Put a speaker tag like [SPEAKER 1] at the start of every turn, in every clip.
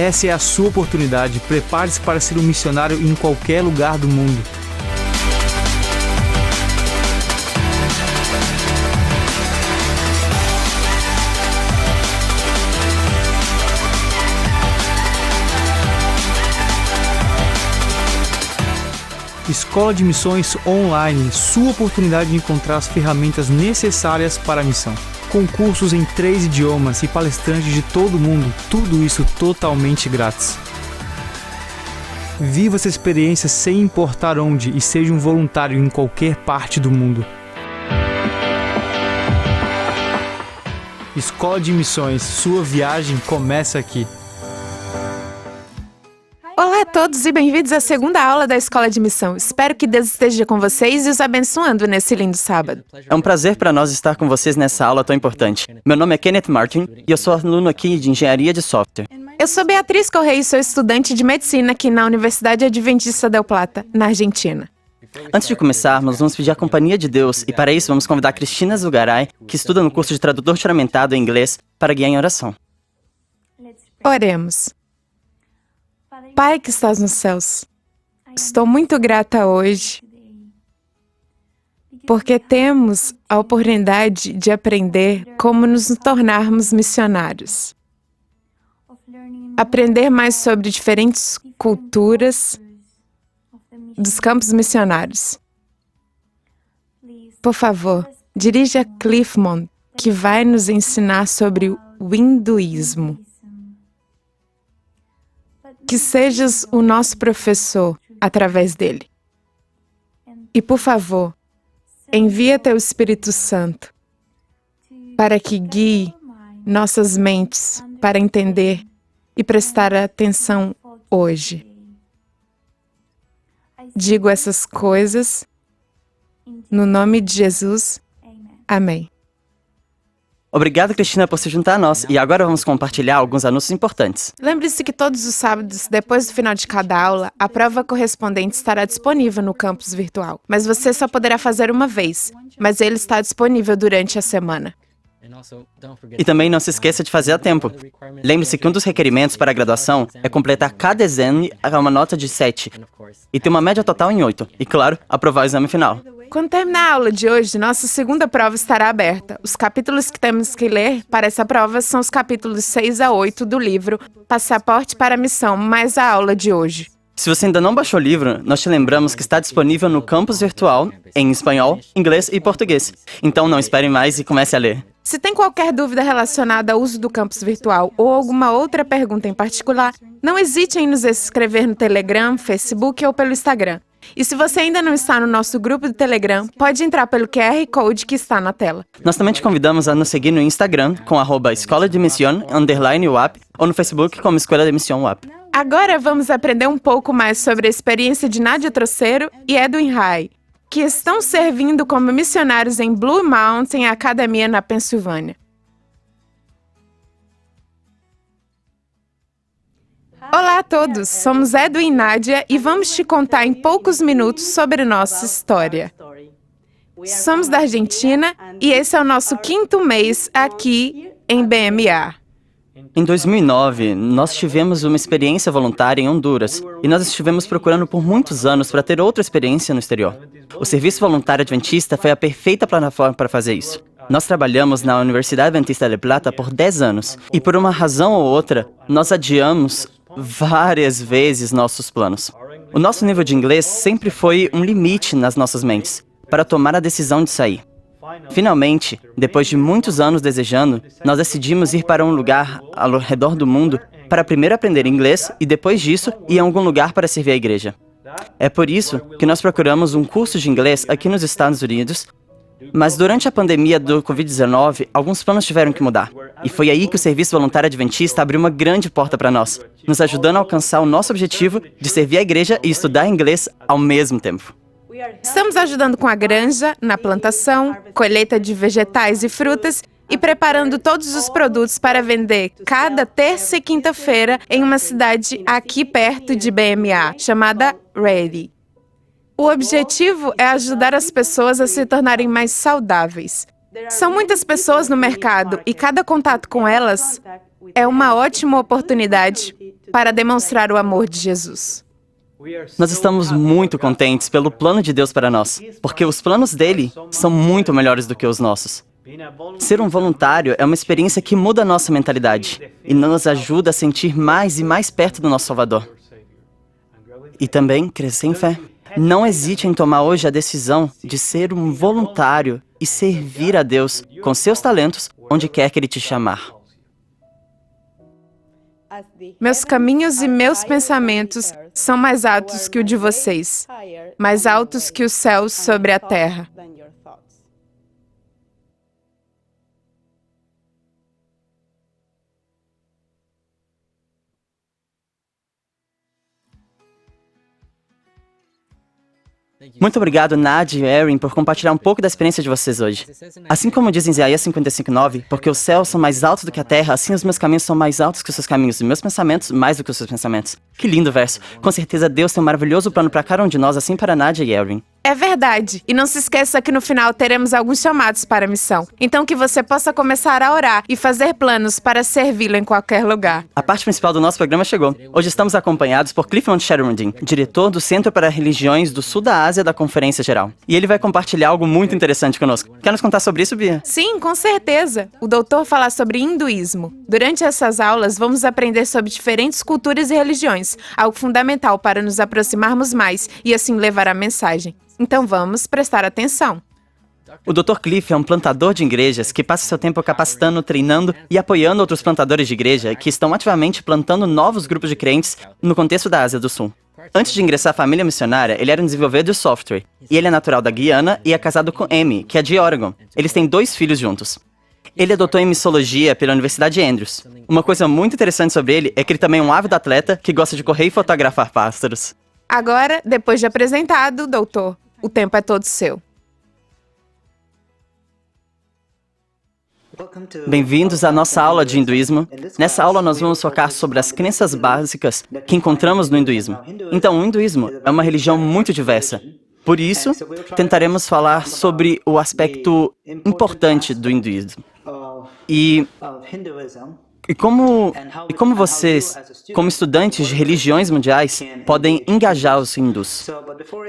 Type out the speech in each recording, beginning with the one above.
[SPEAKER 1] Essa é a sua oportunidade. Prepare-se para ser um missionário em qualquer lugar do mundo. Escola de Missões Online, sua oportunidade de encontrar as ferramentas necessárias para a missão. Com cursos em 3 idiomas e palestrantes de todo o mundo, tudo isso totalmente grátis. Viva essa experiência sem importar onde e seja um voluntário em qualquer parte do mundo. Escola de Missões, sua viagem começa aqui.
[SPEAKER 2] Olá a todos e bem-vindos à segunda aula da Escola de Missão. Espero que Deus esteja com vocês e os abençoando nesse lindo sábado.
[SPEAKER 3] É um prazer para nós estar com vocês nessa aula tão importante. Meu nome é Kenneth Martin e eu sou aluno aqui de Engenharia de Software.
[SPEAKER 2] Eu sou Beatriz Correia e sou estudante de Medicina aqui na Universidade Adventista del Plata, na Argentina.
[SPEAKER 3] Antes de começarmos, vamos pedir a companhia de Deus e para isso vamos convidar Cristina Zugaray, que estuda no curso de tradutor juramentado em inglês, para guiar em oração.
[SPEAKER 2] Oremos. Pai que estás nos céus, estou muito grata hoje porque temos a oportunidade de aprender como nos tornarmos missionários. Aprender mais sobre diferentes culturas dos campos missionários. Por favor, dirija Cliffmont, que vai nos ensinar sobre o hinduísmo. Que sejas o nosso professor através dele. E, por favor, envia teu Espírito Santo para que guie nossas mentes para entender e prestar atenção hoje. Digo essas coisas no nome de Jesus. Amém.
[SPEAKER 3] Obrigado, Cristina, por se juntar a nós. E agora vamos compartilhar alguns anúncios importantes.
[SPEAKER 2] Lembre-se que todos os sábados, depois do final de cada aula, a prova correspondente estará disponível no campus virtual. Mas você só poderá fazer uma vez, mas ele está disponível durante a semana.
[SPEAKER 3] E também não se esqueça de fazer a tempo. Lembre-se que um dos requerimentos para a graduação é completar cada exame a uma nota de 7 e ter uma média total em 8. E, claro, aprovar o exame final.
[SPEAKER 2] Quando terminar a aula de hoje, nossa segunda prova estará aberta. Os capítulos que temos que ler para essa prova são os capítulos 6 a 8 do livro Passaporte para a Missão, mais a aula de hoje.
[SPEAKER 3] Se você ainda não baixou o livro, nós te lembramos que está disponível no campus virtual em espanhol, inglês e português. Então não espere mais e comece a ler.
[SPEAKER 2] Se tem qualquer dúvida relacionada ao uso do campus virtual ou alguma outra pergunta em particular, não hesite em nos escrever no Telegram, Facebook ou pelo Instagram. E se você ainda não está no nosso grupo do Telegram, pode entrar pelo QR Code que está na tela.
[SPEAKER 3] Nós também te convidamos a nos seguir no Instagram com @Escola de Missão _UAP ou no Facebook como Escola de Missão UAP.
[SPEAKER 2] Agora vamos aprender um pouco mais sobre a experiência de Nádia Trocero e Edwin Rai, que estão servindo como missionários em Blue Mountain Academia na Pensilvânia. Olá a todos, somos Edwin e Nádia e vamos te contar em poucos minutos sobre nossa história. Somos da Argentina e esse é o nosso 5º mês aqui em BMA.
[SPEAKER 3] Em 2009, nós tivemos uma experiência voluntária em Honduras e nós estivemos procurando por muitos anos para ter outra experiência no exterior. O Serviço Voluntário Adventista foi a perfeita plataforma para fazer isso. Nós trabalhamos na Universidade Adventista de Plata por 10 anos e por uma razão ou outra, nós adiamos várias vezes nossos planos. O nosso nível de inglês sempre foi um limite nas nossas mentes para tomar a decisão de sair. Finalmente, depois de muitos anos desejando, nós decidimos ir para um lugar ao redor do mundo para primeiro aprender inglês e depois disso ir a algum lugar para servir a igreja. É por isso que nós procuramos um curso de inglês aqui nos Estados Unidos, mas durante a pandemia do Covid-19, alguns planos tiveram que mudar. E foi aí que o Serviço Voluntário Adventista abriu uma grande porta para nós, nos ajudando a alcançar o nosso objetivo de servir a igreja e estudar inglês ao mesmo tempo.
[SPEAKER 2] Estamos ajudando com a granja, na plantação, colheita de vegetais e frutas e preparando todos os produtos para vender cada terça e quinta-feira em uma cidade aqui perto de BMA, chamada Ready. O objetivo é ajudar as pessoas a se tornarem mais saudáveis. São muitas pessoas no mercado e cada contato com elas É uma ótima oportunidade para demonstrar o amor de Jesus.
[SPEAKER 3] Nós estamos muito contentes pelo plano de Deus para nós, porque os planos dele são muito melhores do que os nossos. Ser um voluntário é uma experiência que muda a nossa mentalidade e nos ajuda a sentir mais e mais perto do nosso Salvador. E também crescer em fé. Não hesite em tomar hoje a decisão de ser um voluntário e servir a Deus com seus talentos onde quer que Ele te chamar.
[SPEAKER 2] Meus caminhos e meus pensamentos são mais altos que o de vocês, mais altos que os céus sobre a terra.
[SPEAKER 3] Muito obrigado, Nadia e Erin, por compartilhar um pouco da experiência de vocês hoje. Assim como diz em Isaías 55:9, porque os céus são mais altos do que a terra, assim os meus caminhos são mais altos que os seus caminhos, e meus pensamentos mais do que os seus pensamentos. Que lindo verso. Com certeza Deus tem um maravilhoso plano para cada um de nós, assim para Nadia e Erin.
[SPEAKER 2] É verdade. E não se esqueça que no final teremos alguns chamados para a missão. Então que você possa começar a orar e fazer planos para servi-lo em qualquer lugar.
[SPEAKER 3] A parte principal do nosso programa chegou. Hoje estamos acompanhados por Clifton Sherwin, diretor do Centro para Religiões do Sul da Ásia da Conferência Geral. E ele vai compartilhar algo muito interessante conosco. Quer nos contar sobre isso, Bia?
[SPEAKER 2] Sim, com certeza. O doutor fala sobre hinduísmo. Durante essas aulas, vamos aprender sobre diferentes culturas e religiões, algo fundamental para nos aproximarmos mais e assim levar a mensagem. Então vamos prestar atenção.
[SPEAKER 3] O Dr. Cliff é um plantador de igrejas que passa seu tempo capacitando, treinando e apoiando outros plantadores de igreja que estão ativamente plantando novos grupos de crentes no contexto da Ásia do Sul. Antes de ingressar à família missionária, ele era um desenvolvedor de software. E ele é natural da Guiana e é casado com Amy, que é de Oregon. Eles têm 2 filhos juntos. Ele é doutor em missologia pela Universidade Andrews. Uma coisa muito interessante sobre ele é que ele também é um ávido atleta que gosta de correr e fotografar pássaros.
[SPEAKER 2] Agora, depois de apresentado, doutor, o tempo é todo seu.
[SPEAKER 3] Bem-vindos à nossa aula de hinduísmo. Nessa aula nós vamos focar sobre as crenças básicas que encontramos no hinduísmo. Então, o hinduísmo é uma religião muito diversa. Por isso, tentaremos falar sobre o aspecto importante do hinduísmo. E como vocês, como estudantes de religiões mundiais, podem engajar os hindus.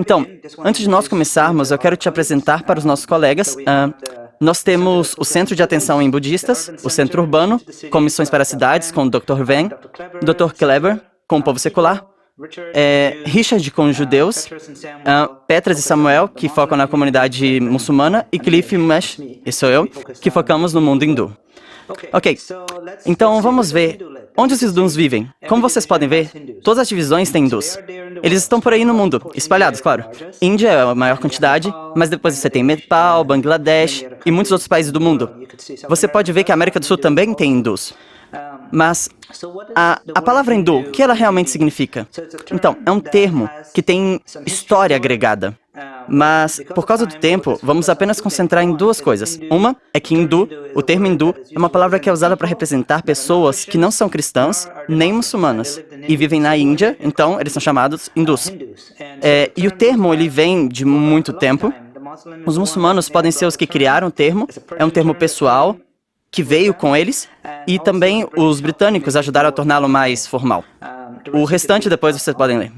[SPEAKER 3] Então, antes de nós começarmos, eu quero te apresentar para os nossos colegas. Nós temos o Centro de Atenção em Budistas, o Centro Urbano, com missões para cidades, com o Dr. Veng, Dr. Kleber, com o povo secular, Richard com os judeus, Petras e Samuel, que focam na comunidade muçulmana, e Cliff Mesh, esse sou eu, que focamos no mundo hindu. Ok, então vamos ver onde os hindus vivem. Como vocês podem ver, todas as divisões têm hindus. Eles estão por aí no mundo, espalhados, claro. Índia é a maior quantidade, mas depois você tem Nepal, Bangladesh e muitos outros países do mundo. Você pode ver que a América do Sul também tem hindus. Mas a palavra hindu, o que ela realmente significa? Então, é um termo que tem história agregada. Mas, por causa do tempo, vamos apenas concentrar em 2 coisas. Uma é que hindu, o termo hindu, é uma palavra que é usada para representar pessoas que não são cristãs nem muçulmanas e vivem na Índia, então eles são chamados hindus. E o termo, ele vem de muito tempo. Os muçulmanos podem ser os que criaram o termo, é um termo pessoal, que veio com eles, e também os britânicos ajudaram a torná-lo mais formal. O restante depois vocês podem ler.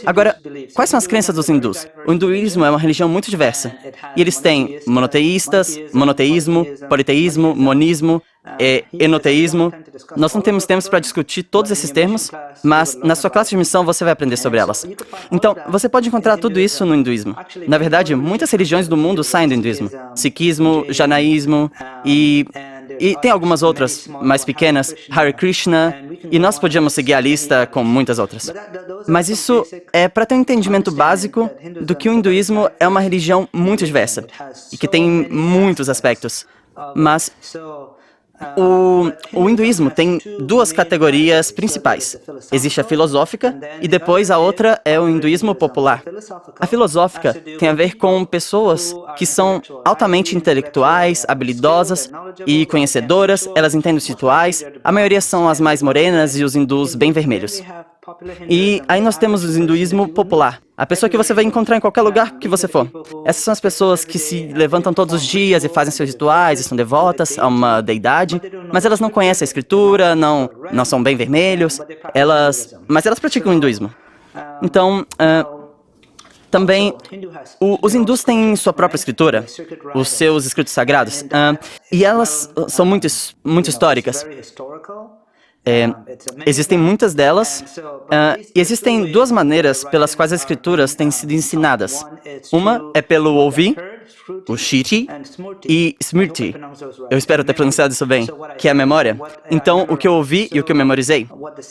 [SPEAKER 3] Agora, quais são as crenças dos hindus? O hinduísmo é uma religião muito diversa. E eles têm monoteístas, monoteísmo, politeísmo, monismo, enoteísmo. Nós não temos tempo para discutir todos esses termos, mas na sua classe de missão você vai aprender sobre elas. Então, você pode encontrar tudo isso no hinduísmo. Na verdade, muitas religiões do mundo saem do hinduísmo. Sikhismo, Janaísmo e tem algumas outras mais pequenas, Hare Krishna, e nós podíamos seguir a lista com muitas outras. Mas isso é para ter um entendimento básico do que o hinduísmo é uma religião muito diversa e que tem muitos aspectos. Mas o hinduísmo tem 2 categorias principais. Existe a filosófica e depois a outra é o hinduísmo popular. A filosófica tem a ver com pessoas que são altamente intelectuais, habilidosas e conhecedoras, elas entendem os rituais, a maioria são as mais morenas e os hindus bem vermelhos. E aí nós temos o hinduísmo popular. A pessoa que você vai encontrar em qualquer lugar que você for. Essas são as pessoas que se levantam todos os dias e fazem seus rituais e são devotas a uma deidade, mas elas não conhecem a escritura, não são bem vermelhos, mas elas praticam o hinduísmo. Então, também, os hindus têm sua própria escritura, os seus escritos sagrados, e elas são muito históricas. Existem muitas delas, e existem duas maneiras pelas quais as escrituras têm sido ensinadas. Uma é pelo ouvir, o Shruti, e Smriti. Eu espero ter pronunciado isso bem, que é a memória. Então, o que eu ouvi e o que eu memorizei.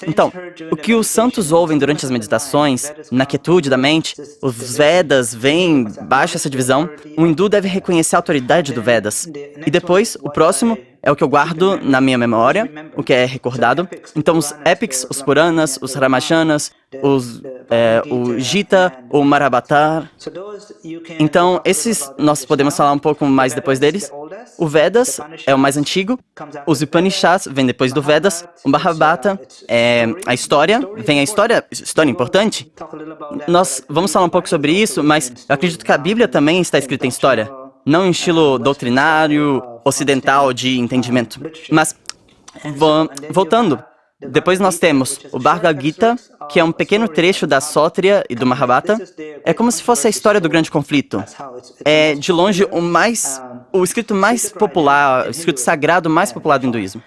[SPEAKER 3] Então, o que os santos ouvem durante as meditações, na quietude da mente, os Vedas vêm baixo essa divisão, o hindu deve reconhecer a autoridade do Vedas. E depois, o próximo é o que eu guardo na minha memória, o que é recordado. Então, os epics, os Puranas, os Ramayanas, o Gita, o Mahabharata. Então, esses nós podemos falar um pouco mais depois deles. O Vedas é o mais antigo. Os Upanishads vêm depois do Vedas. O Mahabharata é a história. Vem a história importante. Nós vamos falar um pouco sobre isso, mas eu acredito que a Bíblia também está escrita em história. Não em estilo doutrinário, ocidental de entendimento. Mas, voltando, depois nós temos o Bhagavad Gita, que é um pequeno trecho da Sótria e do Mahabharata. É como se fosse a história do grande conflito. É, de longe, o escrito mais popular, o escrito sagrado mais popular do hinduísmo.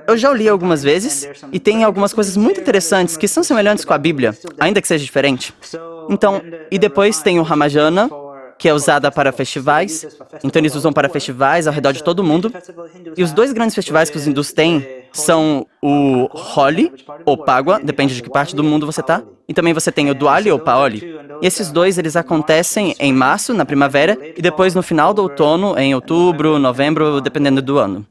[SPEAKER 3] Eu já o li algumas vezes, e tem algumas coisas muito interessantes que são semelhantes com a Bíblia, ainda que seja diferente. Então, e depois tem o Ramayana, que é usada para festivais. Então eles usam para festivais ao redor de todo o mundo. E os dois grandes festivais que os hindus têm são o Holi, ou Pagua, depende de que parte do mundo você está. E também você tem o Diwali, ou Paoli. E esses dois, eles acontecem em março, na primavera, e depois no final do outono, em outubro, novembro, dependendo do ano.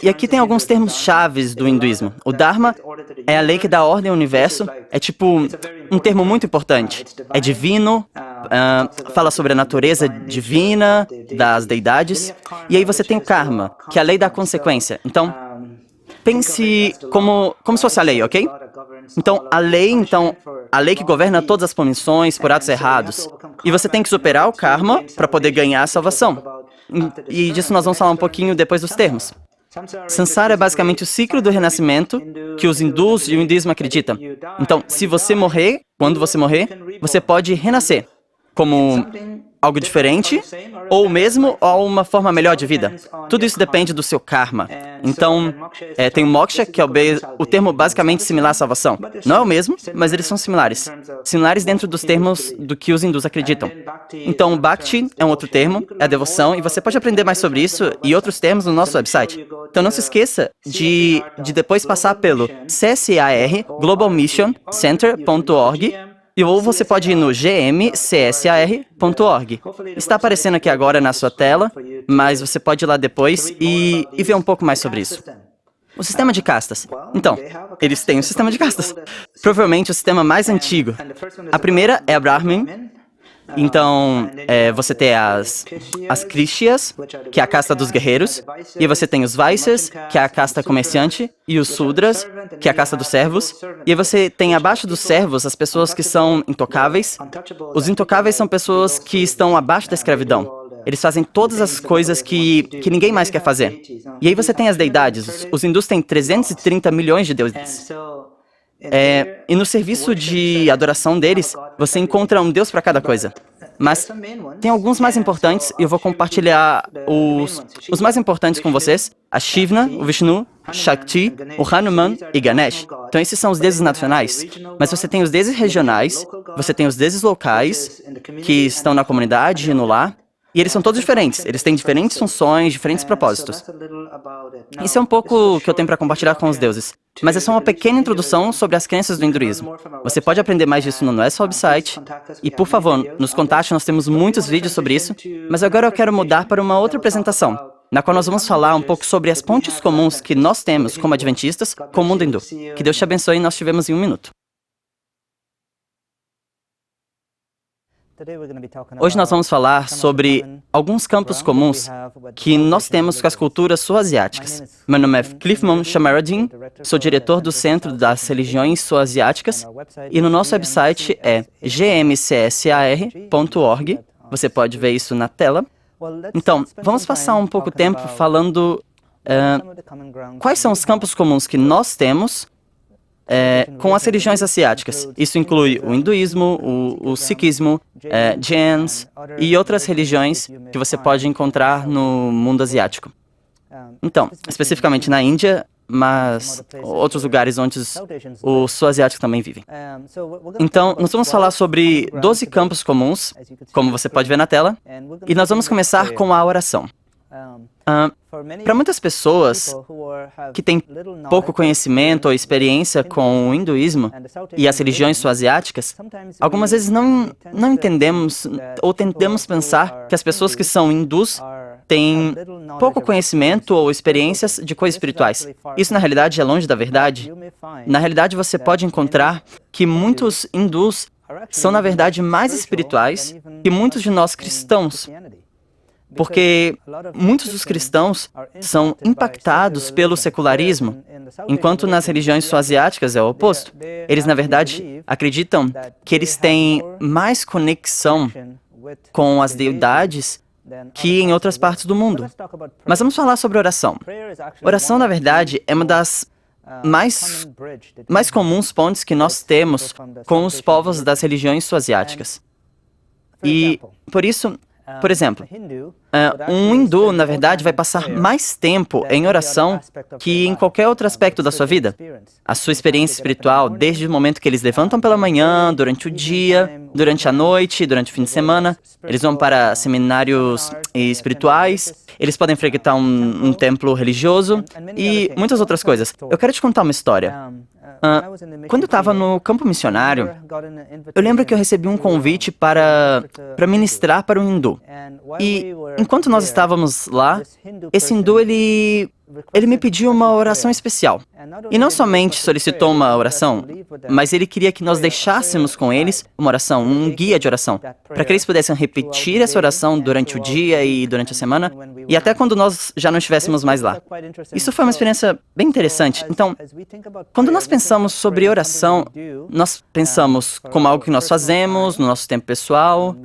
[SPEAKER 3] E aqui tem alguns termos chaves do hinduísmo. O Dharma é a lei que dá ordem ao universo. É tipo um termo muito importante. É divino, fala sobre a natureza divina das deidades. E aí você tem o Karma, que é a lei da consequência. Então, pense como se fosse a lei, ok? Então, a lei que governa todas as punições por atos errados. E você tem que superar o Karma para poder ganhar a salvação. E disso nós vamos falar um pouquinho depois dos termos. Samsara é basicamente o ciclo do renascimento que os hindus e o hinduísmo acreditam. Então, se você morrer, quando você morrer, você pode renascer como algo diferente, ou mesmo ou uma forma melhor de vida. Tudo isso depende do seu karma. Então, tem o moksha, que é o termo basicamente similar à salvação. Não é o mesmo, mas eles são similares. Similares dentro dos termos do que os hindus acreditam. Então, bhakti é um outro termo, é a devoção, e você pode aprender mais sobre isso e outros termos no nosso website. Então, não se esqueça de depois passar pelo CSAR, Global Mission Center.org, ou você pode ir no gmcsar.org. Está aparecendo aqui agora na sua tela, mas você pode ir lá depois e ver um pouco mais sobre isso. O sistema de castas. Então, eles têm um sistema de castas. Provavelmente o sistema mais antigo. A primeira é a Brahmin. Então, você tem as Krishyas, que é a casta dos guerreiros, e você tem os Vaisyas, que é a casta comerciante, e os Sudras, que é a casta dos servos, e você tem abaixo dos servos as pessoas que são intocáveis. Os intocáveis são pessoas que estão abaixo da escravidão. Eles fazem todas as coisas que ninguém mais quer fazer. E aí você tem as deidades. Os hindus têm 330 milhões de deuses. E no serviço de adoração deles, você encontra um Deus para cada coisa. Mas tem alguns mais importantes e eu vou compartilhar os mais importantes com vocês. A Shivna, o Vishnu, Shakti, o Hanuman e Ganesh. Então esses são os deuses nacionais. Mas você tem os deuses regionais, você tem os deuses locais, que estão na comunidade e no lar. E eles são todos diferentes, eles têm diferentes funções, diferentes propósitos. Isso é um pouco o que eu tenho para compartilhar com os deuses. Mas é só uma pequena introdução sobre as crenças do hinduísmo. Você pode aprender mais disso no nosso website. E, por favor, nos contate, nós temos muitos vídeos sobre isso. Mas agora eu quero mudar para uma outra apresentação, na qual nós vamos falar um pouco sobre as pontes comuns que nós temos como adventistas com o mundo hindu. Que Deus te abençoe e nós te vemos em 1 minuto. Hoje nós vamos falar sobre alguns campos comuns que nós temos com as culturas sul-asiáticas. Meu nome é Cliffman Shamaradin, sou diretor do Centro das Religiões Sul-Asiáticas e no nosso website é gmcsar.org. Você pode ver isso na tela. Então, vamos passar um pouco tempo falando quais são os campos comuns que nós temos com as religiões asiáticas. Isso inclui o hinduísmo, o sikhismo, Jains e outras religiões que você pode encontrar no mundo asiático. Então, especificamente na Índia, mas outros lugares onde os sul-asiáticos também vivem. Então, nós vamos falar sobre 12 campos comuns, como você pode ver na tela, e nós vamos começar com a oração. Para muitas pessoas que têm pouco conhecimento ou experiência com o hinduísmo e as religiões sul-asiáticas, algumas vezes não entendemos ou tendemos pensar que as pessoas que são hindus têm pouco conhecimento ou experiências de coisas espirituais. Isso, na realidade, é longe da verdade. Na realidade, você pode encontrar que muitos hindus são, na verdade, mais espirituais que muitos de nós cristãos. Porque muitos dos cristãos são impactados pelo secularismo, enquanto nas religiões sul-asiáticas é o oposto. Eles, na verdade, acreditam que eles têm mais conexão com as deidades que em outras partes do mundo. Mas vamos falar sobre oração. Oração, na verdade, é uma das mais comuns pontes que nós temos com os povos das religiões sul-asiáticas. E, por isso, por exemplo, um hindu, na verdade, vai passar mais tempo em oração que em qualquer outro aspecto da sua vida. A sua experiência espiritual, desde o momento que eles levantam pela manhã, durante o dia, durante a noite, durante o fim de semana, eles vão para seminários espirituais, eles podem frequentar um templo religioso e muitas outras coisas. Eu quero te contar uma história. Quando eu estava no campo missionário, eu lembro que eu recebi um convite para ministrar para um hindu. E enquanto nós estávamos lá, esse hindu, ele me pediu uma oração especial. E não somente solicitou uma oração, mas ele queria que nós deixássemos com eles uma oração, um guia de oração, para que eles pudessem repetir essa oração durante o dia e durante a semana, e até quando nós já não estivéssemos mais lá. Isso foi uma experiência bem interessante. Então, quando nós pensamos sobre oração, nós pensamos como algo que nós fazemos no nosso tempo pessoal,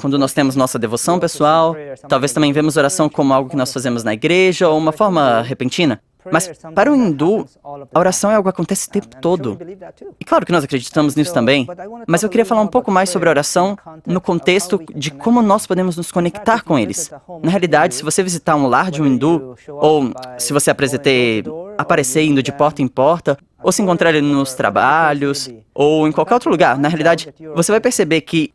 [SPEAKER 3] quando nós temos nossa devoção pessoal, talvez também vemos oração como algo que nós fazemos na igreja ou uma forma repentina. Mas para o hindu, a oração é algo que acontece o tempo todo. E claro que nós acreditamos nisso também, mas eu queria falar um pouco mais sobre a oração no contexto de como nós podemos nos conectar com eles. Na realidade, se você visitar um lar de um hindu, ou se você aparecer indo de porta em porta, ou se encontrar ele nos trabalhos, ou em qualquer outro lugar, na realidade, você vai perceber que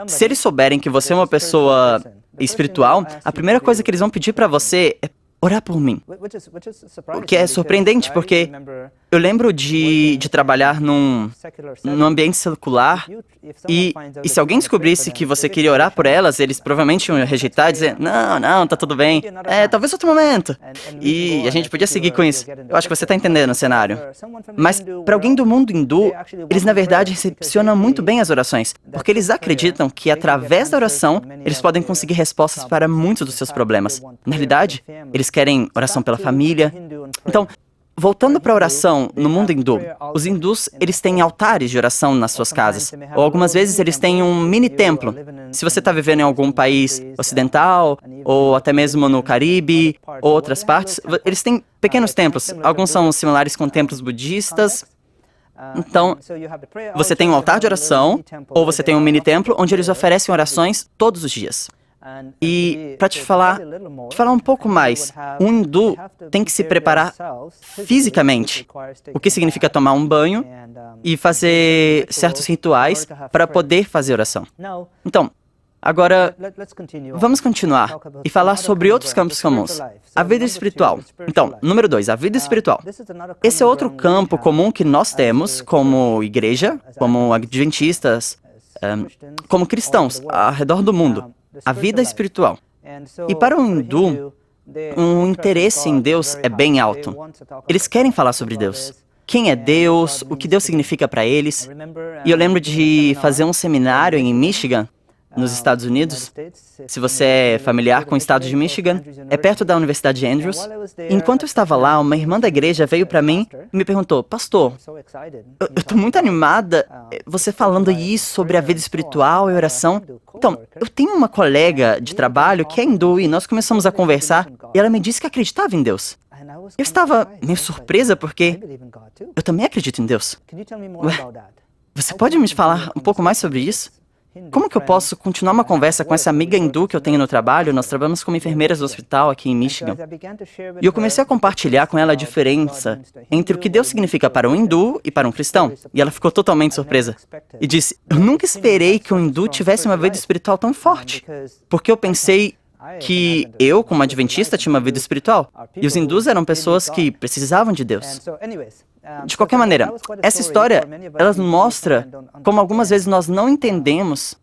[SPEAKER 3] se eles souberem que você é uma pessoa espiritual, a primeira coisa que eles vão pedir para você é orar por mim. O que é surpreendente, porque eu lembro de trabalhar num ambiente secular e se alguém descobrisse que você queria orar por elas, eles provavelmente iam rejeitar e dizer, não, tá tudo bem, talvez outro momento. E a gente podia seguir com isso. Eu acho que você tá entendendo o cenário. Mas para alguém do mundo hindu, eles na verdade recepcionam muito bem as orações, porque eles acreditam que através da oração, eles podem conseguir respostas para muitos dos seus problemas. Na realidade, eles querem oração pela família. Então, voltando para a oração no mundo hindu, os hindus, eles têm altares de oração nas suas casas, ou algumas vezes eles têm um mini templo. Se você está vivendo em algum país ocidental, ou até mesmo no Caribe, ou outras partes, eles têm pequenos templos. Alguns são similares com templos budistas. Então, você tem um altar de oração, ou você tem um mini templo, onde eles oferecem orações todos os dias. E para te falar um pouco mais, um hindu tem que se preparar fisicamente, o que significa tomar um banho e fazer certos rituais para poder fazer oração. Então, agora, vamos continuar e falar sobre outros campos comuns. A vida espiritual. Então, número 2, a vida espiritual. Esse é outro campo comum que nós temos como igreja, como adventistas, como cristãos ao redor do mundo. A vida espiritual. E para um hindu, um interesse em Deus é bem alto. Eles querem falar sobre Deus. Quem é Deus? O que Deus significa para eles? E eu lembro de fazer um seminário em Michigan, nos Estados Unidos. Se você é familiar com o estado de Michigan, é perto da Universidade de Andrews. Enquanto eu estava lá, uma irmã da igreja veio para mim e me perguntou: Pastor, eu estou muito animada você falando isso sobre a vida espiritual e oração. Então, eu tenho uma colega de trabalho que é hindu e nós começamos a conversar e ela me disse que acreditava em Deus. Eu estava meio surpresa porque eu também acredito em Deus. Ué, você pode me falar um pouco mais sobre isso? Como que eu posso continuar uma conversa com essa amiga hindu que eu tenho no trabalho? Nós trabalhamos como enfermeiras do hospital aqui em Michigan. E eu comecei a compartilhar com ela a diferença entre o que Deus significa para um hindu e para um cristão. E ela ficou totalmente surpresa. E disse: eu nunca esperei que um hindu tivesse uma vida espiritual tão forte. Porque eu pensei que eu, como adventista, tinha uma vida espiritual. E os hindus eram pessoas que precisavam de Deus. De qualquer maneira, essa história, ela mostra como algumas vezes nós não entendemos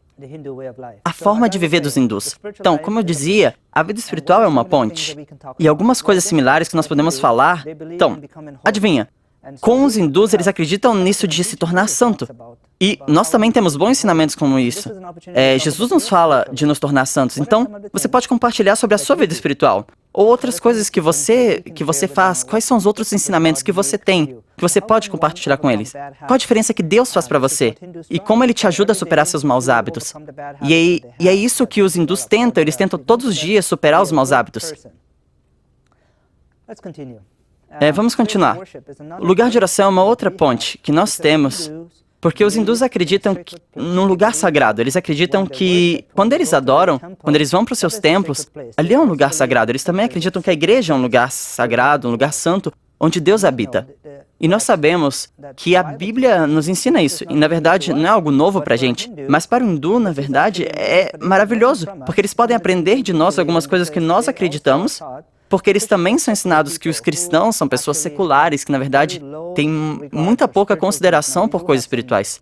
[SPEAKER 3] a forma de viver dos hindus. Então, como eu dizia, a vida espiritual é uma ponte. E algumas coisas similares que nós podemos falar. Então, adivinha? Com os hindus, eles acreditam nisso de se tornar santo. E nós também temos bons ensinamentos como isso. Jesus nos fala de nos tornar santos. Então, você pode compartilhar sobre a sua vida espiritual. Ou outras coisas que você faz. Quais são os outros ensinamentos que você tem, que você pode compartilhar com eles? Qual a diferença que Deus faz para você? E como Ele te ajuda a superar seus maus hábitos? E é isso que os hindus tentam. Eles tentam todos os dias superar os maus hábitos. Vamos continuar. O lugar de oração é uma outra ponte que nós temos, porque os hindus acreditam num lugar sagrado. Eles acreditam que quando eles adoram, quando eles vão para os seus templos, ali é um lugar sagrado. Eles também acreditam que a igreja é um lugar sagrado, um lugar santo, onde Deus habita. E nós sabemos que a Bíblia nos ensina isso. E, na verdade, não é algo novo para a gente. Mas para o hindu, na verdade, é maravilhoso, porque eles podem aprender de nós algumas coisas que nós acreditamos, porque eles também são ensinados que os cristãos são pessoas seculares, que na verdade têm muita pouca consideração por coisas espirituais.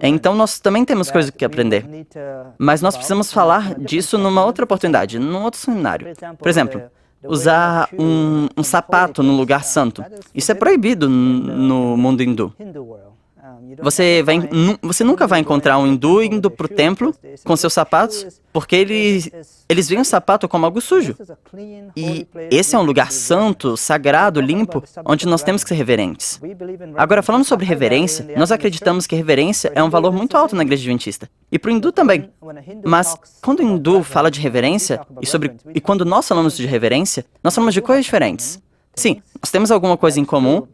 [SPEAKER 3] Então nós também temos coisas que aprender. Mas nós precisamos falar disso numa outra oportunidade, num outro seminário. Por exemplo, usar um sapato no lugar santo. Isso é proibido no mundo hindu. Você nunca vai encontrar um hindu indo para o templo com seus sapatos, porque eles veem o sapato como algo sujo. E esse é um lugar santo, sagrado, limpo, onde nós temos que ser reverentes. Agora, falando sobre reverência, nós acreditamos que reverência é um valor muito alto na igreja adventista. E para o hindu também. Mas quando o hindu fala de reverência, e quando nós falamos de reverência, nós falamos de coisas diferentes. Sim, nós temos alguma coisa em comum,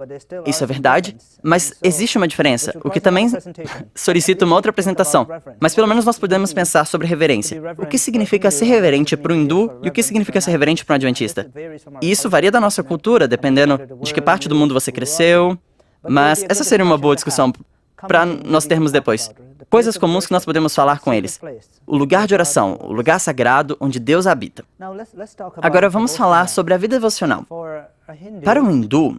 [SPEAKER 3] isso é verdade, mas existe uma diferença, o que também solicita uma outra apresentação. Mas pelo menos nós podemos pensar sobre reverência. O que significa ser reverente para o hindu e o que significa ser reverente para um adventista? E isso varia da nossa cultura, dependendo de que parte do mundo você cresceu, mas essa seria uma boa discussão para nós termos depois. Coisas comuns que nós podemos falar com eles. O lugar de oração, o lugar sagrado onde Deus habita. Agora vamos falar sobre a vida devocional. Para um hindu,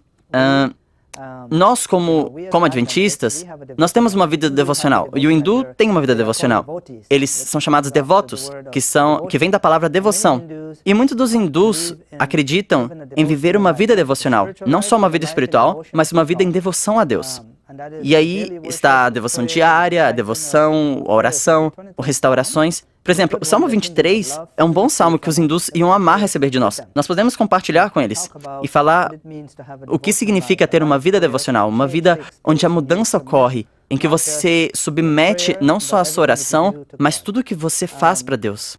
[SPEAKER 3] nós como adventistas, nós temos uma vida devocional. E o hindu tem uma vida devocional. Eles são chamados devotos, que vem da palavra devoção. E muitos dos hindus acreditam em viver uma vida devocional. Não só uma vida espiritual, mas uma vida em devoção a Deus. E aí está a devoção diária, a devoção, a oração, as restaurações. Por exemplo, o Salmo 23 é um bom salmo que os hindus iam amar receber de nós. Nós podemos compartilhar com eles e falar o que significa ter uma vida devocional, uma vida onde a mudança ocorre, em que você submete não só a sua oração, mas tudo o que você faz para Deus.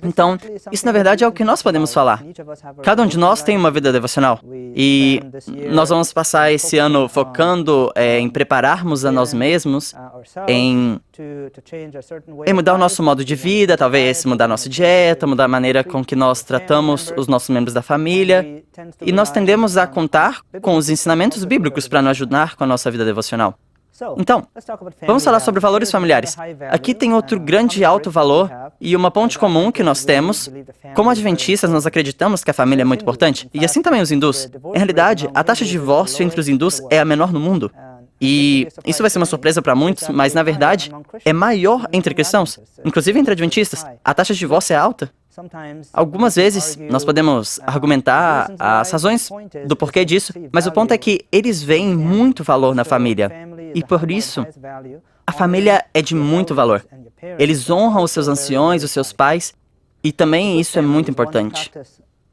[SPEAKER 3] Então, isso na verdade é o que nós podemos falar. Cada um de nós tem uma vida devocional. E nós vamos passar esse ano focando em prepararmos a nós mesmos, em mudar o nosso modo de vida, talvez mudar a nossa dieta, mudar a maneira com que nós tratamos os nossos membros da família. E nós tendemos a contar com os ensinamentos bíblicos para nos ajudar com a nossa vida devocional. Então, vamos falar sobre valores familiares. Aqui tem outro grande alto valor e uma ponte comum que nós temos. Como adventistas, nós acreditamos que a família é muito importante, e assim também os hindus. Em realidade, a taxa de divórcio entre os hindus é a menor no mundo. E isso vai ser uma surpresa para muitos, mas na verdade é maior entre cristãos, inclusive entre adventistas. A taxa de divórcio é alta. Algumas vezes nós podemos argumentar as razões do porquê disso, mas o ponto é que eles veem muito valor na família. E por isso, A família é de muito valor. Eles honram os seus anciões, os seus pais, e também isso é muito importante.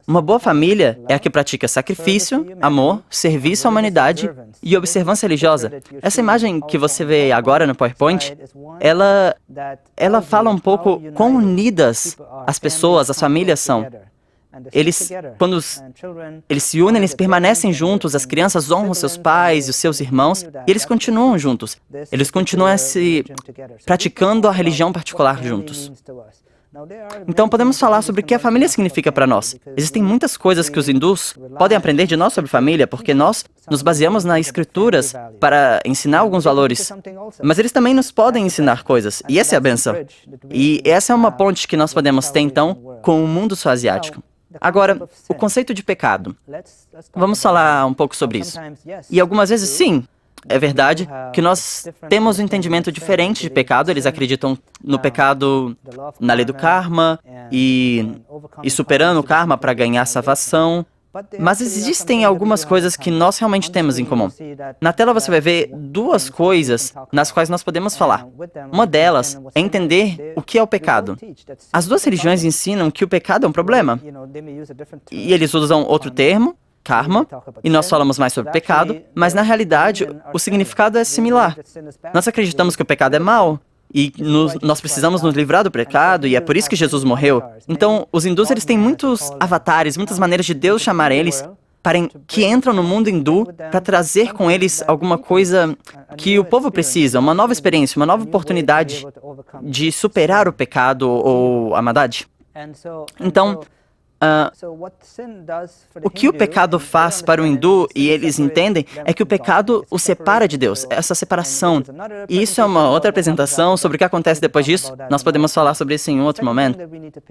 [SPEAKER 3] Uma boa família é a que pratica sacrifício, amor, serviço à humanidade e observância religiosa. Essa imagem que você vê agora no PowerPoint, ela fala um pouco quão unidas as pessoas, as famílias são. Quando eles se unem, eles permanecem juntos, as crianças honram seus pais e os seus irmãos, e eles continuam juntos. Eles continuam praticando a religião particular juntos. Então, podemos falar sobre o que a família significa para nós. Existem muitas coisas que os hindus podem aprender de nós sobre família, porque nós nos baseamos nas escrituras para ensinar alguns valores. Mas eles também nos podem ensinar coisas, e essa é a benção. E essa é uma ponte que nós podemos ter, então, com o mundo sul-asiático. Agora, o conceito de pecado. Vamos falar um pouco sobre isso. E algumas vezes, sim, é verdade que nós temos um entendimento diferente de pecado. Eles acreditam no pecado, na lei do karma e superando o karma para ganhar salvação. Mas existem algumas coisas que nós realmente temos em comum. Na tela você vai ver duas coisas nas quais nós podemos falar. Uma delas é entender o que é o pecado. As duas religiões ensinam que o pecado é um problema. E eles usam outro termo, karma, e nós falamos mais sobre pecado, mas na realidade o significado é similar. Nós acreditamos que o pecado é mau, e nós precisamos nos livrar do pecado, e é por isso que Jesus morreu. Então, os hindus, eles têm muitos avatares, muitas maneiras de Deus chamar eles, que entram no mundo hindu para trazer com eles alguma coisa que o povo precisa, uma nova experiência, uma nova oportunidade de superar o pecado ou a maldade. Então, o que o pecado faz para o hindu, e eles entendem, é que o pecado o separa de Deus, essa separação. E isso é uma outra apresentação sobre o que acontece depois disso. Nós podemos falar sobre isso em um outro momento.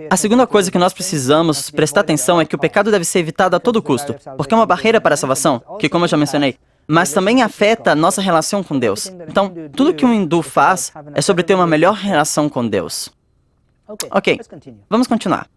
[SPEAKER 3] A segunda coisa que nós precisamos prestar atenção é que o pecado deve ser evitado a todo custo, porque é uma barreira para a salvação, que, como eu já mencionei, mas também afeta a nossa relação com Deus. Então, tudo que um hindu faz é sobre ter uma melhor relação com Deus. Ok, vamos continuar.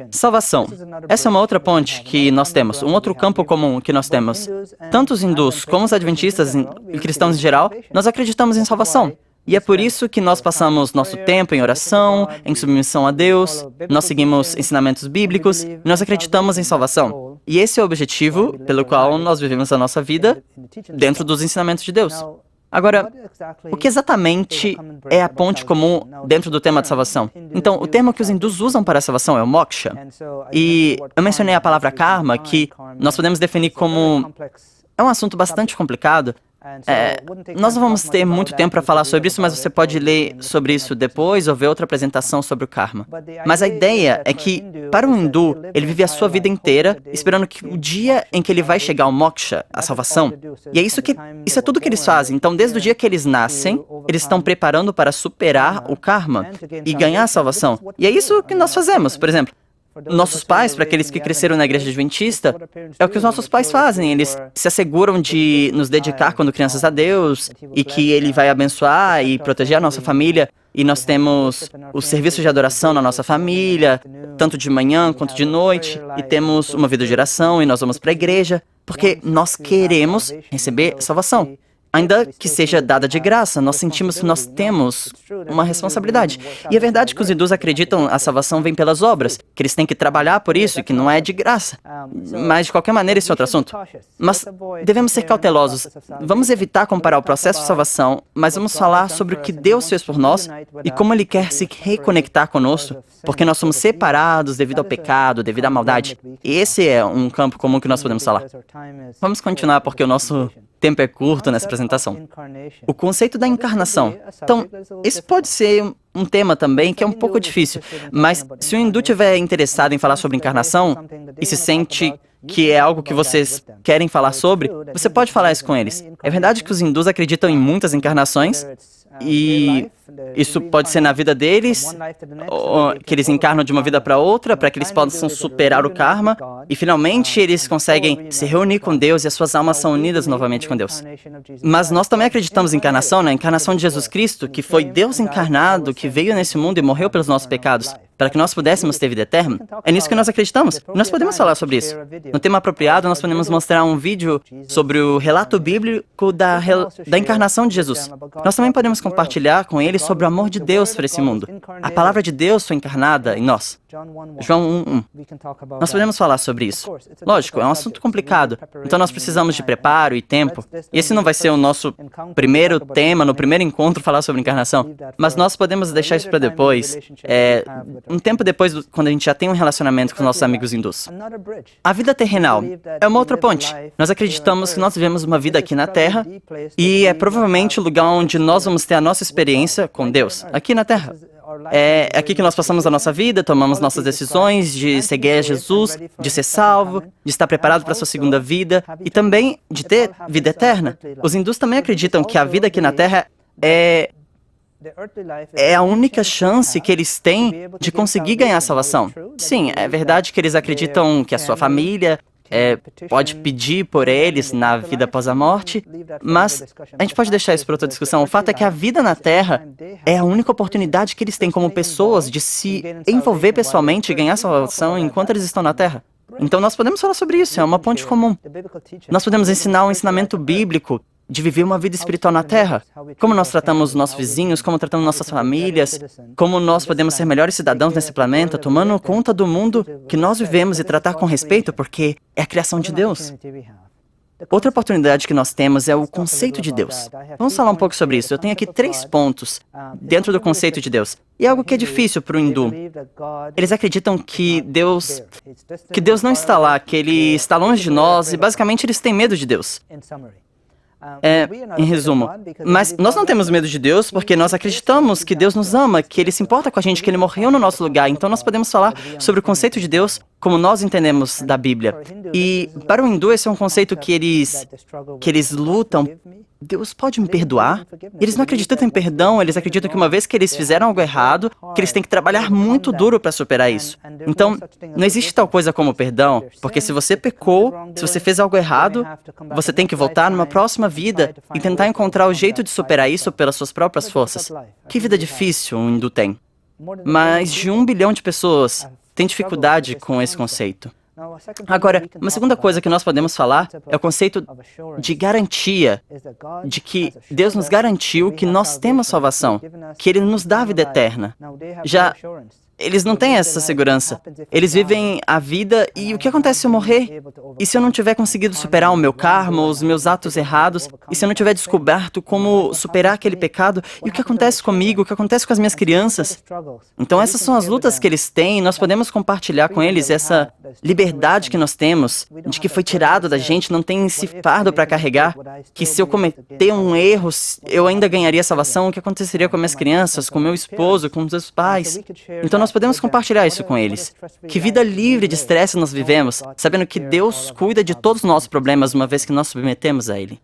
[SPEAKER 3] Salvação. Essa é uma outra ponte que nós temos, um outro campo comum que nós temos. Tanto os hindus como os adventistas e cristãos em geral, nós acreditamos em salvação. E é por isso que nós passamos nosso tempo em oração, em submissão a Deus, nós seguimos ensinamentos bíblicos e nós acreditamos em salvação. E esse é o objetivo pelo qual nós vivemos a nossa vida dentro dos ensinamentos de Deus. Agora, o que exatamente é a ponte comum dentro do tema de salvação? Então, o termo que os hindus usam para a salvação é o moksha. E eu mencionei a palavra karma, que nós podemos definir como... É um assunto bastante complicado. Nós não vamos ter muito tempo para falar sobre isso, mas você pode ler sobre isso depois ou ver outra apresentação sobre o karma. Mas a ideia é que, para um hindu, ele vive a sua vida inteira esperando que o dia em que ele vai chegar ao moksha, a salvação. E é isso é tudo que eles fazem. Então, desde o dia que eles nascem, eles estão preparando para superar o karma e ganhar a salvação. E é isso que nós fazemos, por exemplo. Nossos pais, para aqueles que cresceram na igreja adventista, é o que os nossos pais fazem. Eles se asseguram de nos dedicar quando crianças a Deus e que Ele vai abençoar e proteger a nossa família. E nós temos o serviço de adoração na nossa família, tanto de manhã quanto de noite. E temos uma vida de oração e nós vamos para a igreja, porque nós queremos receber salvação. Ainda que seja dada de graça, nós sentimos que nós temos uma responsabilidade. E é verdade que os hindus acreditam que a salvação vem pelas obras, que eles têm que trabalhar por isso e que não é de graça. Mas, de qualquer maneira, esse é outro assunto. Mas devemos ser cautelosos. Vamos evitar comparar o processo de salvação, mas vamos falar sobre o que Deus fez por nós e como Ele quer se reconectar conosco, porque nós somos separados devido ao pecado, devido à maldade. E esse é um campo comum que nós podemos falar. Vamos continuar, porque o nosso tempo é curto nessa apresentação. O conceito da encarnação. Então, esse pode ser um tema também que é um pouco difícil, mas se o hindu estiver interessado em falar sobre encarnação e se sente que é algo que vocês querem falar sobre, você pode falar isso com eles. É verdade que os hindus acreditam em muitas encarnações, e isso pode ser na vida deles, ou que eles encarnam de uma vida para outra, para que eles possam superar o karma, e finalmente eles conseguem se reunir com Deus e as suas almas são unidas novamente com Deus. Mas nós também acreditamos em encarnação, na encarnação de Jesus Cristo, que foi Deus encarnado, que veio nesse mundo e morreu pelos nossos pecados, para que nós pudéssemos ter vida eterna, é nisso que nós acreditamos. E nós podemos falar sobre isso. No tema apropriado, nós podemos mostrar um vídeo sobre o relato bíblico da encarnação de Jesus. Nós também podemos compartilhar com ele sobre o amor de Deus para esse mundo. A palavra de Deus foi encarnada em nós. João 1:1. Nós podemos falar sobre isso. Lógico, é um assunto complicado, então nós precisamos de preparo e tempo. E esse não vai ser o nosso primeiro tema, no primeiro encontro, falar sobre encarnação, mas nós podemos deixar isso para depois, um tempo depois, quando a gente já tem um relacionamento com os nossos amigos hindus. A vida terrenal é uma outra ponte. Nós acreditamos que nós vivemos uma vida aqui na Terra e é provavelmente o lugar onde nós vamos ter a nossa experiência com Deus, aqui na Terra. É aqui que nós passamos a nossa vida, tomamos nossas decisões de seguir a Jesus, de ser salvo, de estar preparado para a sua segunda vida e também de ter vida eterna. Os hindus também acreditam que a vida aqui na Terra é a única chance que eles têm de conseguir ganhar a salvação. Sim, é verdade que eles acreditam que a sua família pode pedir por eles na vida após a morte, mas a gente pode deixar isso para outra discussão. O fato é que a vida na Terra é a única oportunidade que eles têm como pessoas de se envolver pessoalmente e ganhar salvação enquanto eles estão na Terra. Então nós podemos falar sobre isso, é uma ponte comum. Nós podemos ensinar um ensinamento bíblico de viver uma vida espiritual na Terra. Como nós tratamos os nossos vizinhos, como tratamos nossas famílias, como nós podemos ser melhores cidadãos nesse planeta, tomando conta do mundo que nós vivemos e tratar com respeito, porque é a criação de Deus. Outra oportunidade que nós temos é o conceito de Deus. Vamos falar um pouco sobre isso. Eu tenho aqui 3 pontos dentro do conceito de Deus. E é algo que é difícil para o hindu. Eles acreditam que Deus não está lá, que Ele está longe de nós e basicamente eles têm medo de Deus. Em resumo, mas nós não temos medo de Deus porque nós acreditamos que Deus nos ama, que Ele se importa com a gente, que Ele morreu no nosso lugar. Então nós podemos falar sobre o conceito de Deus como nós entendemos da Bíblia. E para o hindu esse é um conceito que eles lutam. Deus pode me perdoar? Eles não acreditam em perdão, eles acreditam que uma vez que eles fizeram algo errado, que eles têm que trabalhar muito duro para superar isso. Então, não existe tal coisa como perdão, porque se você pecou, se você fez algo errado, você tem que voltar numa próxima vida e tentar encontrar o jeito de superar isso pelas suas próprias forças. Que vida difícil um hindu tem. Mais de 1 bilhão de pessoas têm dificuldade com esse conceito. Agora, uma segunda coisa que nós podemos falar é o conceito de garantia, de que Deus nos garantiu que nós temos salvação, que Ele nos dá a vida eterna. Eles não têm essa segurança. Eles vivem a vida e o que acontece se eu morrer? E se eu não tiver conseguido superar o meu karma, os meus atos errados? E se eu não tiver descoberto como superar aquele pecado? E o que acontece comigo? O que acontece com as minhas crianças? Então essas são as lutas que eles têm e nós podemos compartilhar com eles essa liberdade que nós temos, de que foi tirado da gente, não tem esse fardo para carregar, que se eu cometer um erro, eu ainda ganharia salvação. O que aconteceria com minhas crianças, com meu esposo, com os meus pais? Então nós podemos compartilhar isso com eles. Que vida livre de estresse nós vivemos, sabendo que Deus cuida de todos os nossos problemas uma vez que nós submetemos a Ele.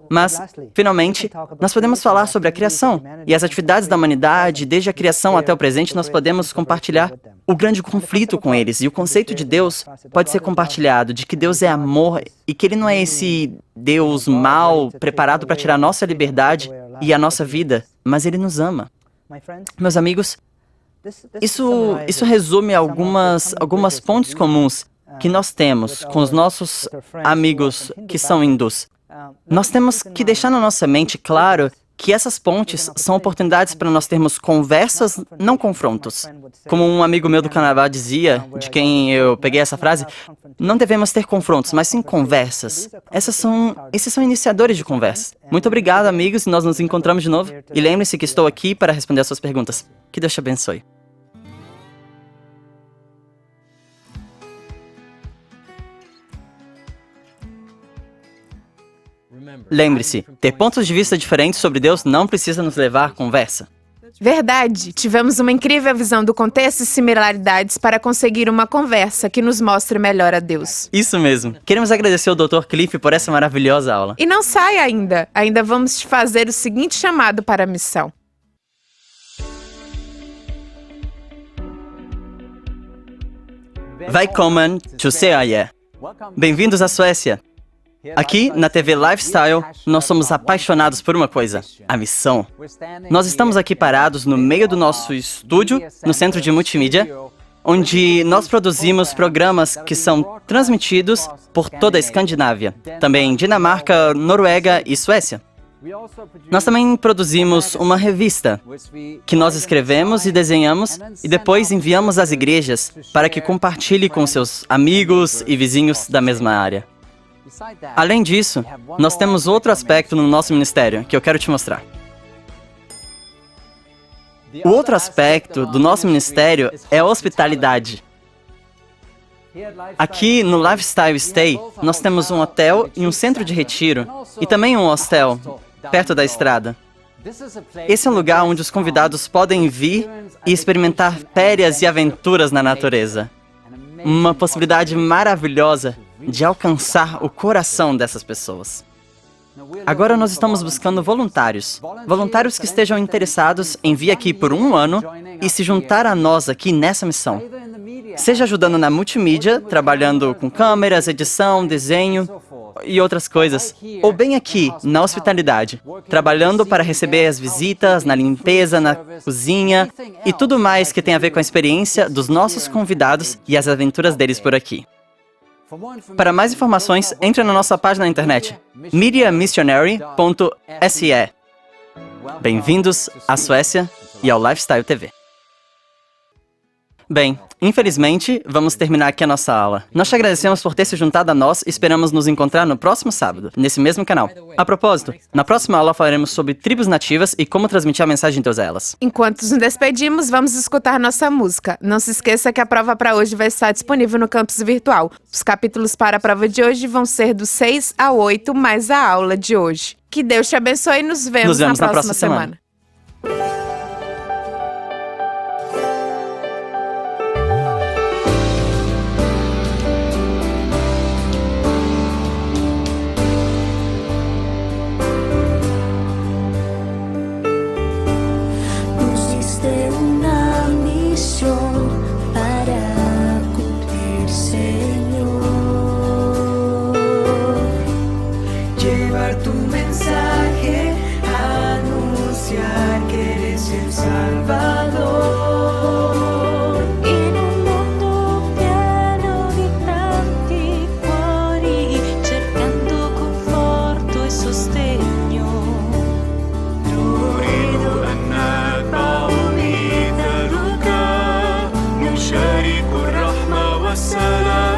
[SPEAKER 3] Mas, finalmente, nós podemos falar sobre a criação e as atividades da humanidade, desde a criação até o presente, nós podemos compartilhar o grande conflito com eles. E o conceito de Deus pode ser compartilhado, de que Deus é amor e que Ele não é esse Deus mau, preparado para tirar a nossa liberdade e a nossa vida, mas Ele nos ama. Meus amigos, isso resume algumas pontes comuns que nós temos com os nossos amigos que são hindus. Nós temos que deixar na nossa mente claro que essas pontes são oportunidades para nós termos conversas, não confrontos. Como um amigo meu do Canadá dizia, de quem eu peguei essa frase, não devemos ter confrontos, mas sim conversas. Esses são iniciadores de conversas. Muito obrigado, amigos, e nós nos encontramos de novo. E lembre-se que estou aqui para responder as suas perguntas. Que Deus te abençoe. Lembre-se, ter pontos de vista diferentes sobre Deus não precisa nos levar à conversa.
[SPEAKER 2] Verdade! Tivemos uma incrível visão do contexto e similaridades para conseguir uma conversa que nos mostre melhor a Deus.
[SPEAKER 3] Isso mesmo. Queremos agradecer ao Dr. Cliff por essa maravilhosa aula.
[SPEAKER 2] E não saia ainda! Ainda vamos te fazer o seguinte chamado para a missão.
[SPEAKER 3] Välkommen till Sverige. Bem-vindos à Suécia. Aqui, na TV Lifestyle, nós somos apaixonados por uma coisa: a missão. Nós estamos aqui parados no meio do nosso estúdio, no centro de multimídia, onde nós produzimos programas que são transmitidos por toda a Escandinávia, também Dinamarca, Noruega e Suécia. Nós também produzimos uma revista, que nós escrevemos e desenhamos e depois enviamos às igrejas para que compartilhe com seus amigos e vizinhos da mesma área. Além disso, nós temos outro aspecto no nosso ministério que eu quero te mostrar. O outro aspecto do nosso ministério é a hospitalidade. Aqui no Lifestyle Stay, nós temos um hotel e um centro de retiro, e também um hostel, perto da estrada. Esse é um lugar onde os convidados podem vir e experimentar férias e aventuras na natureza. Uma possibilidade maravilhosa de alcançar o coração dessas pessoas. Agora nós estamos buscando voluntários. Voluntários que estejam interessados em vir aqui por um ano e se juntar a nós aqui nessa missão. Seja ajudando na multimídia, trabalhando com câmeras, edição, desenho e outras coisas. Ou bem aqui, na hospitalidade, trabalhando para receber as visitas, na limpeza, na cozinha e tudo mais que tem a ver com a experiência dos nossos convidados e as aventuras deles por aqui. Para mais informações, entre na nossa página na internet, mediamissionary.se. Bem-vindos à Suécia e ao Lifestyle TV. Bem, infelizmente, vamos terminar aqui a nossa aula. Nós te agradecemos por ter se juntado a nós e esperamos nos encontrar no próximo sábado, nesse mesmo canal. A propósito, na próxima aula falaremos sobre tribos nativas e como transmitir a mensagem de Deus a elas.
[SPEAKER 2] Enquanto nos despedimos, vamos escutar nossa música. Não se esqueça que a prova para hoje vai estar disponível no campus virtual. Os capítulos para a prova de hoje vão ser do 6 ao 8, mais a aula de hoje. Que Deus te abençoe e nos vemos na próxima semana.
[SPEAKER 4] Tu mensaje, anunciar que eres el Salvador.
[SPEAKER 5] In un mondo pieno di tanti cuori, cercando conforto e sostegno.
[SPEAKER 4] نريد أن نتبع مثلك، نشارك الرحمة والسلام.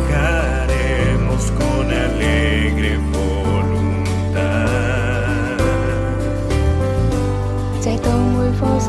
[SPEAKER 4] Trabajaremos con alegre voluntad.
[SPEAKER 5] Chạy tàu mùi phố